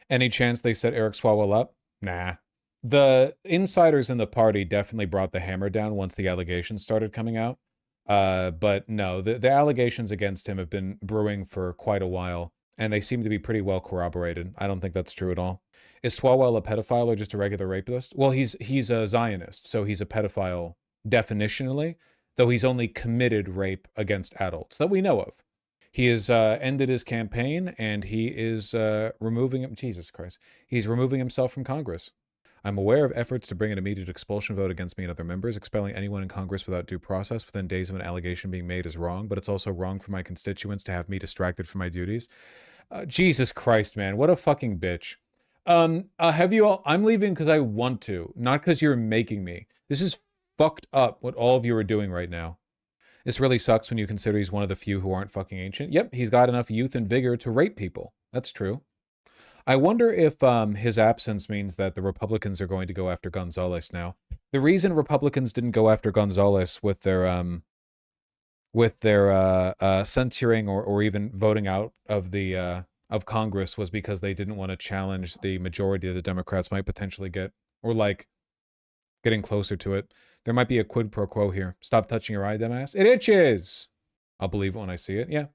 Any chance they set Eric Swalwell up? Nah. The insiders in the party definitely brought the hammer down once the allegations started coming out. But no, the allegations against him have been brewing for quite a while, and they seem to be pretty well corroborated. I don't think that's true at all. Is Swalwell a pedophile or just a regular rapist? Well, he's a Zionist, so he's a pedophile definitionally, though he's only committed rape against adults that we know of. He has ended his campaign, and he is removing him. Jesus Christ. He's removing himself from Congress. I'm aware of efforts to bring an immediate expulsion vote against me and other members. Expelling anyone in Congress without due process within days of an allegation being made is wrong, but it's also wrong for my constituents to have me distracted from my duties. Jesus Christ, man. What a fucking bitch. Have you all... I'm leaving because I want to, not because you're making me. This is fucked up what all of you are doing right now. This really sucks when you consider he's one of the few who aren't fucking ancient. Yep, he's got enough youth and vigor to rape people. That's true. I wonder if his absence means that the Republicans are going to go after Gonzalez now. The reason Republicans didn't go after Gonzalez with their censuring or even voting out of the of Congress was because they didn't want to challenge the majority of the Democrats might potentially get, or like getting closer to it. There might be a quid pro quo here. Stop touching your eye, dumbass. It itches! I'll believe it when I see it. Yeah.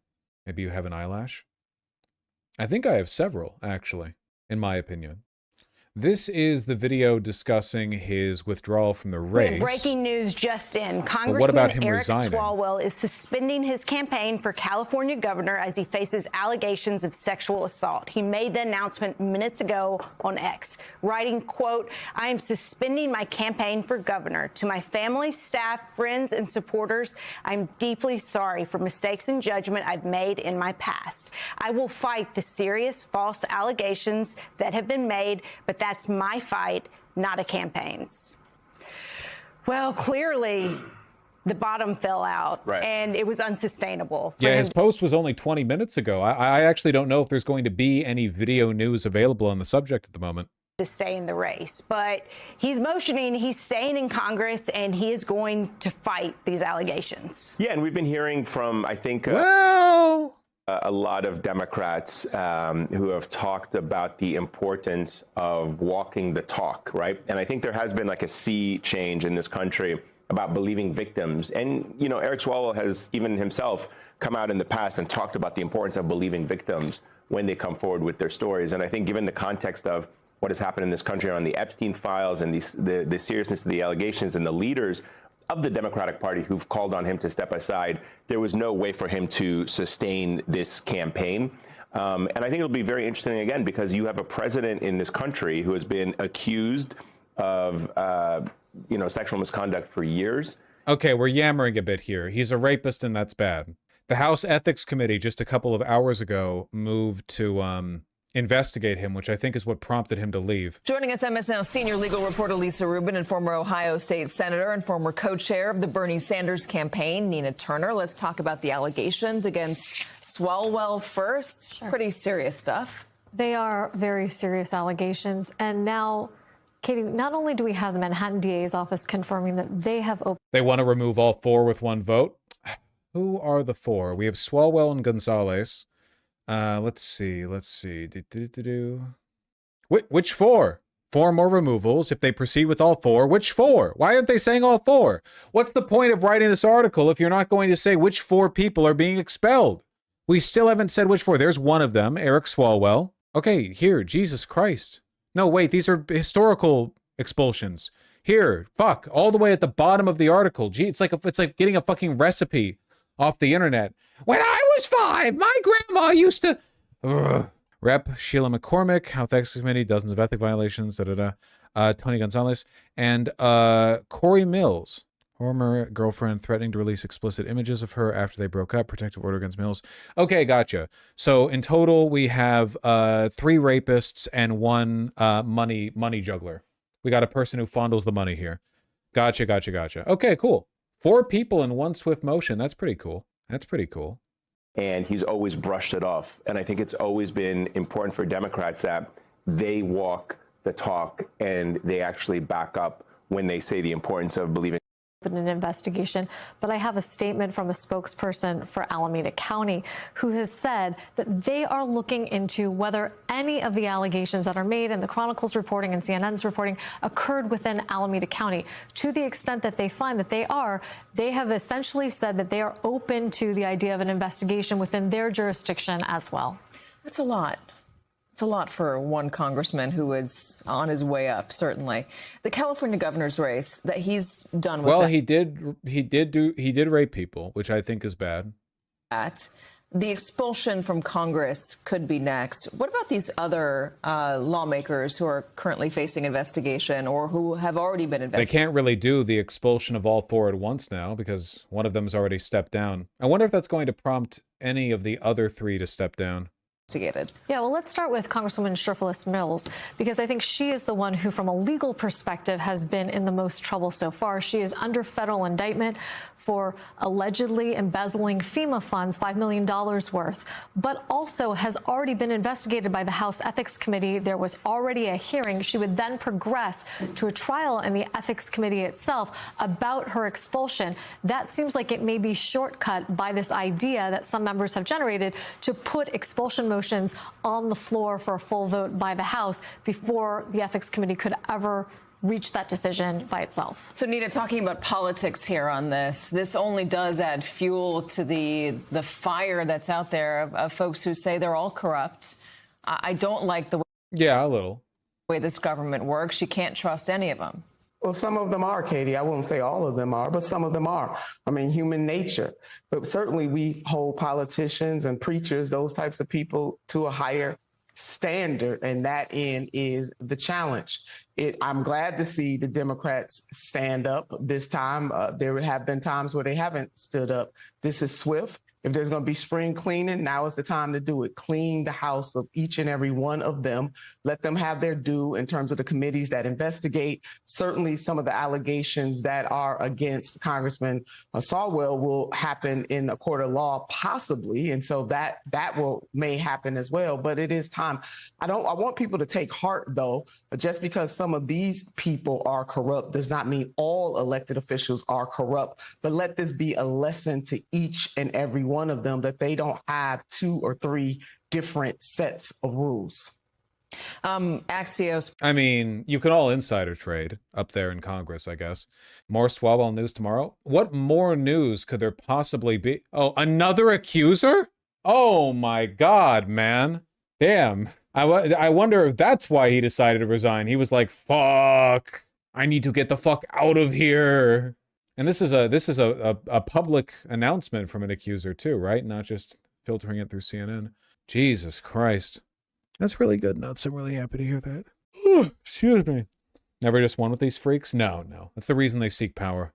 Maybe you have an eyelash. I think I have several, actually, in my opinion. This is the video discussing his withdrawal from the race. Breaking news just in. Congressman Eric Swalwell is suspending his campaign for California governor as he faces allegations of sexual assault. He made the announcement minutes ago on X, writing, quote, "I am suspending my campaign for governor. To my family, staff, friends, and supporters, I'm deeply sorry for mistakes in judgment I've made in my past. I will fight the serious false allegations that have been made, but that's my fight, not a campaign's." Well, clearly, the bottom fell out, right, and it was unsustainable. Yeah, his post was only 20 minutes ago. I actually don't know if there's going to be any video news available on the subject at the moment. To stay in the race, but he's motioning, he's staying in Congress, and he is going to fight these allegations. Yeah, and we've been hearing from, I think, a lot of Democrats who have talked about the importance of walking the talk, right? And I think there has been like a sea change in this country about believing victims. And, you know, Eric Swalwell has even himself come out in the past and talked about the importance of believing victims when they come forward with their stories. And I think given the context of what has happened in this country around the Epstein files and the seriousness of the allegations and the leaders of the Democratic Party who've called on him to step aside, there was no way for him to sustain this campaign. And I think it'll be very interesting, again, because you have a president in this country who has been accused of, sexual misconduct for years. Okay, we're yammering a bit here. He's a rapist, and that's bad. The House Ethics Committee just a couple of hours ago moved to investigate him, which I think is what prompted him to leave. Joining us, MS Now senior legal reporter Lisa Rubin and former Ohio State Senator and former co-chair of the Bernie Sanders campaign, Nina Turner. Let's talk about the allegations against Swalwell first. Sure. Pretty serious stuff. They are very serious allegations. And now, Katie, not only do we have the Manhattan DA's office confirming that they have opened... They want to remove all four with one vote. Who are the four? We have Swalwell and Gonzalez. Let's see. Which four? Four more removals if they proceed with all four. Which four? Why aren't they saying all four? What's the point of writing this article if you're not going to say which four people are being expelled? We still haven't said which four. There's one of them, Eric Swalwell. Okay, here, Jesus Christ. No, wait, these are historical expulsions. Here, fuck, all the way at the bottom of the article. Gee, it's like getting a fucking recipe off the internet. When I was 5, my grandma used to... Ugh. Rep. Sheila McCormick, Health Ethics Committee, dozens of ethic violations, Tony Gonzalez, and Corey Mills, former girlfriend, threatening to release explicit images of her after they broke up, protective order against Mills. Okay, gotcha. So in total, we have 3 rapists and 1 money juggler. We got a person who fondles the money here. Gotcha. Okay, cool. 4 people in one swift motion. That's pretty cool. And he's always brushed it off. And I think it's always been important for Democrats that they walk the talk and they actually back up when they say the importance of believing an investigation, but I have a statement from a spokesperson for Alameda County who has said that they are looking into whether any of the allegations that are made in the Chronicle's reporting and CNN's reporting occurred within Alameda County. To the extent that they find that they have essentially said that they are open to the idea of an investigation within their jurisdiction as well. That's a lot. It's a lot for one congressman who is on his way up, certainly. The California governor's race that he's done with. Well, he did rape people, which I think is bad. The expulsion from Congress could be next. What about these other lawmakers who are currently facing investigation or who have already been investigated? They can't really do the expulsion of all four at once now because one of them's already stepped down. I wonder if that's going to prompt any of the other three to step down. Yeah, well, let's start with Congresswoman Sherfillis Mills, because I think she is the one who, from a legal perspective, has been in the most trouble so far. She is under federal indictment for allegedly embezzling FEMA funds, $5 million worth, but also has already been investigated by the House Ethics Committee. There was already a hearing. She would then progress to a trial in the Ethics Committee itself about her expulsion. That seems like it may be shortcut by this idea that some members have generated to put expulsion motions on the floor for a full vote by the House before the Ethics Committee could ever reach that decision by itself. So, Nina, talking about politics here on this only does add fuel to the fire that's out there of folks who say they're all corrupt. I don't like the way this government works. You can't trust any of them. Well, some of them are, Katie. I won't say all of them are, but some of them are. I mean, human nature. But certainly we hold politicians and preachers, those types of people, to a higher standard, and that end is the challenge. I'm glad to see the Democrats stand up this time. There have been times where they haven't stood up. This is swift. If there's going to be spring cleaning, now is the time to do it. Clean the house of each and every one of them. Let them have their due in terms of the committees that investigate. Certainly some of the allegations that are against Congressman Swalwell will happen in a court of law, possibly. And so that may happen as well. But it is time. I want people to take heart, though. Just because some of these people are corrupt does not mean all elected officials are corrupt. But let this be a lesson to each and every one of them that they don't have 2 or 3 different sets of rules. Axios. I mean, you can all insider trade up there in Congress, I guess. More Swalwell news tomorrow. What more news could there possibly be? Oh, another accuser? Oh my God, man. Damn. I wonder if that's why he decided to resign. He was like, fuck, I need to get the fuck out of here. And this is a public announcement from an accuser too, right? Not just filtering it through CNN. Jesus Christ. That's really good nuts. I'm really happy to hear that. Excuse me. Never just one with these freaks? No. That's the reason they seek power.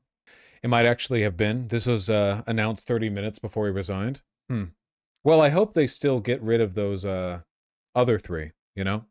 It might actually have been. This was announced 30 minutes before he resigned. Well, I hope they still get rid of those other 3, you know?